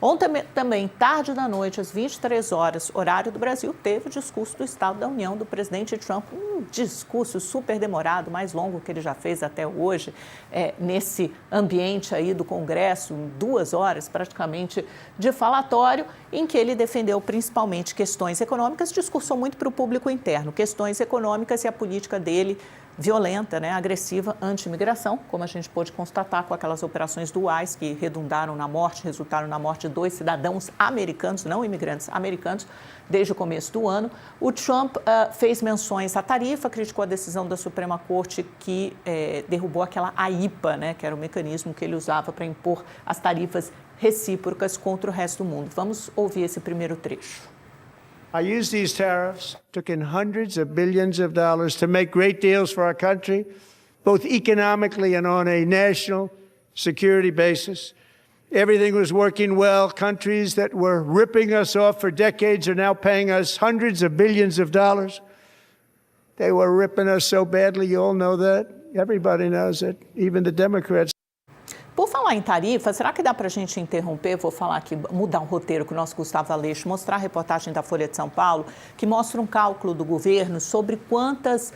Ontem também, tarde da noite, às 23 horas, horário do Brasil, teve o discurso do Estado da União do presidente Trump, um discurso super demorado, mais longo que ele já fez até hoje, nesse ambiente aí do Congresso, 2 horas praticamente de falatório, em que ele defendeu principalmente questões econômicas, discursou muito para o público interno, questões econômicas e a política dele violenta, né, agressiva, anti-imigração, como a gente pôde constatar com aquelas operações do ICE que resultaram na morte de 2 cidadãos americanos, não imigrantes, americanos, desde o começo do ano. O Trump fez menções à tarifa, criticou a decisão da Suprema Corte que derrubou aquela AIPA, né, que era o mecanismo que ele usava para impor as tarifas recíprocas contra o resto do mundo. Vamos ouvir esse primeiro trecho. I used these tariffs, took in hundreds of billions of dollars to make great deals for our country, both economically and on a national security basis. Everything was working well. Countries that were ripping us off for decades are now paying us hundreds of billions of dollars. They were ripping us so badly, you all know that. Everybody knows it, even the Democrats. Por falar em tarifa, será que dá para a gente interromper? Vou falar aqui, mudar o roteiro com o nosso Gustavo Aleixo, mostrar a reportagem da Folha de São Paulo, que mostra um cálculo do governo sobre quantas,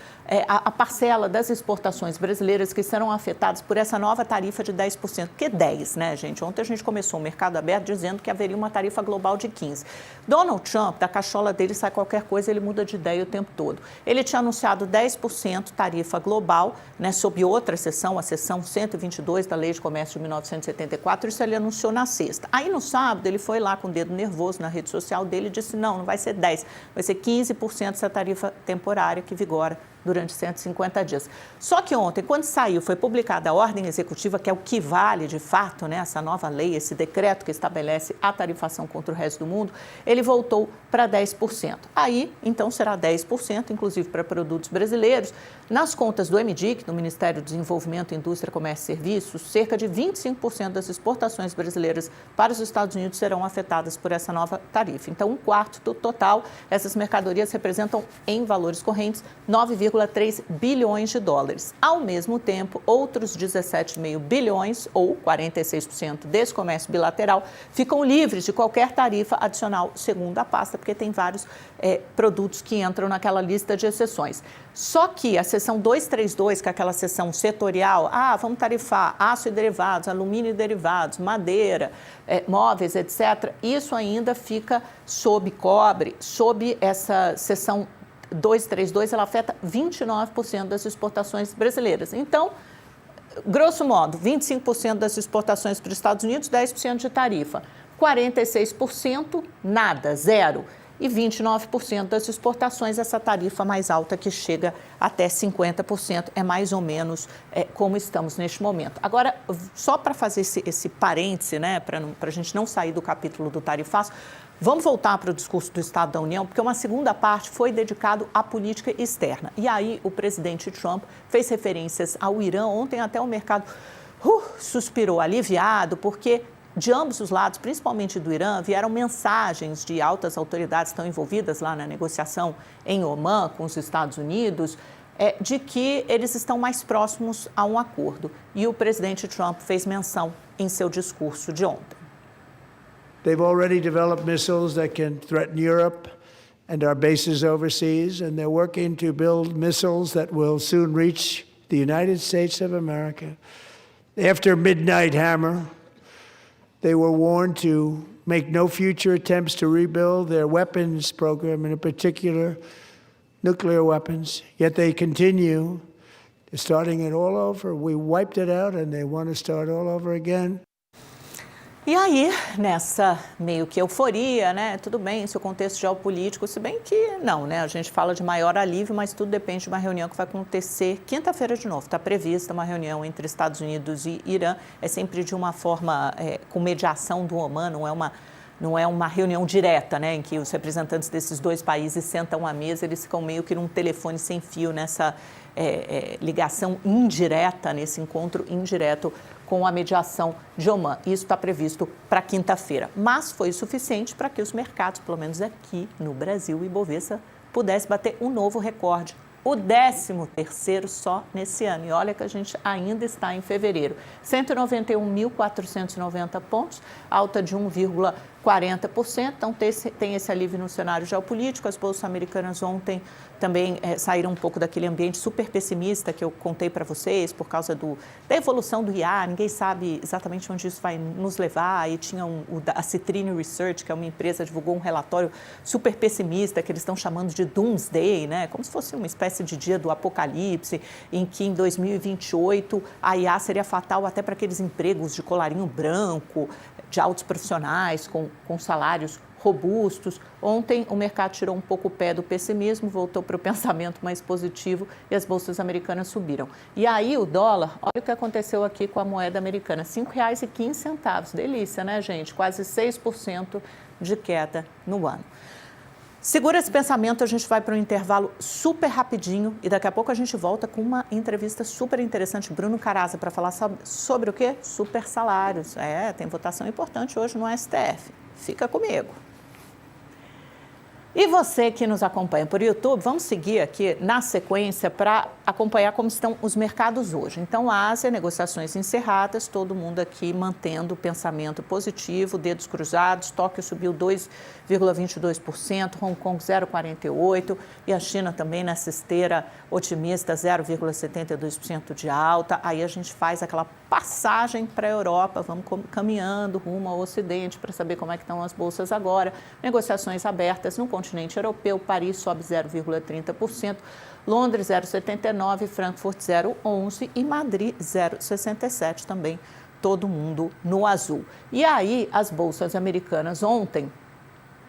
a parcela das exportações brasileiras que serão afetadas por essa nova tarifa de 10%. Porque 10, né, gente? Ontem a gente começou o Mercado Aberto dizendo que haveria uma tarifa global de 15. Donald Trump, da cachola dele sai qualquer coisa, ele muda de ideia o tempo todo. Ele tinha anunciado 10% tarifa global, né, sob outra seção, a seção 122 da Lei de Comércio de 1974, isso ele anunciou na sexta. Aí no sábado ele foi lá com o dedo nervoso na rede social dele e disse não vai ser 10, vai ser 15% essa tarifa temporária que vigora durante 150 dias. Só que ontem, quando saiu, foi publicada a ordem executiva, que é o que vale de fato, né, essa nova lei, esse decreto que estabelece a tarifação contra o resto do mundo, ele voltou para 10%. Aí, então, será 10%, inclusive para produtos brasileiros. Nas contas do MDIC, do Ministério do Desenvolvimento, Indústria, Comércio e Serviços, cerca de 25% das exportações brasileiras para os Estados Unidos serão afetadas por essa nova tarifa. Então, 1/4 do total, essas mercadorias representam, em valores correntes, 9,3 bilhões de dólares. Ao mesmo tempo, outros 17,5 bilhões, ou 46% desse comércio bilateral, ficam livres de qualquer tarifa adicional, segundo a pasta, porque tem vários produtos que entram naquela lista de exceções. Só que a seção 232, que é aquela seção setorial, vamos tarifar aço e derivados, alumínio e derivados, madeira, móveis, etc., isso ainda fica sob cobre, sob essa seção 232, ela afeta 29% das exportações brasileiras. Então, grosso modo, 25% das exportações para os Estados Unidos, 10% de tarifa. 46%, nada, zero. E 29% das exportações, essa tarifa mais alta que chega até 50%, é mais ou menos como estamos neste momento. Agora, só para fazer esse parêntese, né, para a gente não sair do capítulo do tarifaço, vamos voltar para o discurso do Estado da União, porque uma segunda parte foi dedicada à política externa. E aí o presidente Trump fez referências ao Irã. Ontem até o mercado suspirou, aliviado, porque de ambos os lados, principalmente do Irã, vieram mensagens de altas autoridades que estão envolvidas lá na negociação em Omã com os Estados Unidos, de que eles estão mais próximos a um acordo. E o presidente Trump fez menção em seu discurso de ontem. They've already developed missiles that can threaten Europe and our bases overseas, and they're working to build missiles that will soon reach the United States of America. After Midnight Hammer, they were warned to make no future attempts to rebuild their weapons program, in particular nuclear weapons, yet they continue. They're starting it all over. We wiped it out and they want to start all over again. E aí, nessa meio que euforia, né? Tudo bem, seu contexto geopolítico, se bem que não, né? A gente fala de maior alívio, mas tudo depende de uma reunião que vai acontecer quinta-feira de novo. Está prevista uma reunião entre Estados Unidos e Irã. É sempre de uma forma com mediação do Omã, não é uma reunião direta, né? Em que os representantes desses dois países sentam à mesa, eles ficam meio que num telefone sem fio, nessa ligação indireta, nesse encontro indireto com a mediação de Omã. Isso está previsto para quinta-feira. Mas foi suficiente para que os mercados, pelo menos aqui no Brasil, o Ibovespa pudesse bater um novo recorde o 13º só nesse ano. E olha que a gente ainda está em fevereiro. 191.490 pontos, alta de 1,40%. Então, tem esse alívio no cenário geopolítico. As bolsas americanas ontem também saíram um pouco daquele ambiente super pessimista que eu contei para vocês, por causa da evolução do IA. Ninguém sabe exatamente onde isso vai nos levar. E tinha a Citrine Research, que é uma empresa, divulgou um relatório super pessimista, que eles estão chamando de Doomsday, né? Como se fosse uma espécie de dia do apocalipse, em que em 2028 a IA seria fatal até para aqueles empregos de colarinho branco, de altos profissionais, com salários robustos. Ontem o mercado tirou um pouco o pé do pessimismo, voltou para o pensamento mais positivo e as bolsas americanas subiram. E aí o dólar, olha o que aconteceu aqui com a moeda americana, R$ 5,15. Delícia, né, gente? Quase 6% de queda no ano. Segura esse pensamento, a gente vai para um intervalo super rapidinho e daqui a pouco a gente volta com uma entrevista super interessante, Bruno Caraza, para falar sobre o quê? Super salários. Tem votação importante hoje no STF. Fica comigo. E você que nos acompanha por YouTube, vamos seguir aqui na sequência para acompanhar como estão os mercados hoje. Então, Ásia, negociações encerradas, todo mundo aqui mantendo o pensamento positivo, dedos cruzados. Tóquio subiu 2,22%, Hong Kong 0,48% e a China também nessa esteira otimista, 0,72% de alta. Aí a gente faz aquela passagem para a Europa, vamos caminhando rumo ao Ocidente para saber como é que estão as bolsas agora. Negociações abertas no continente europeu, Paris sobe 0,30%, Londres 0,79%, Frankfurt 0,11% e Madrid 0,67% também, todo mundo no azul. E aí as bolsas americanas ontem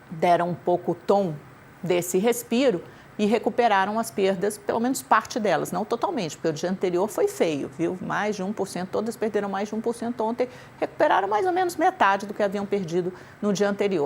deram um pouco o tom desse respiro e recuperaram as perdas, pelo menos parte delas, não totalmente, porque o dia anterior foi feio, viu? Mais de 1%, todas perderam mais de 1% ontem, recuperaram mais ou menos metade do que haviam perdido no dia anterior.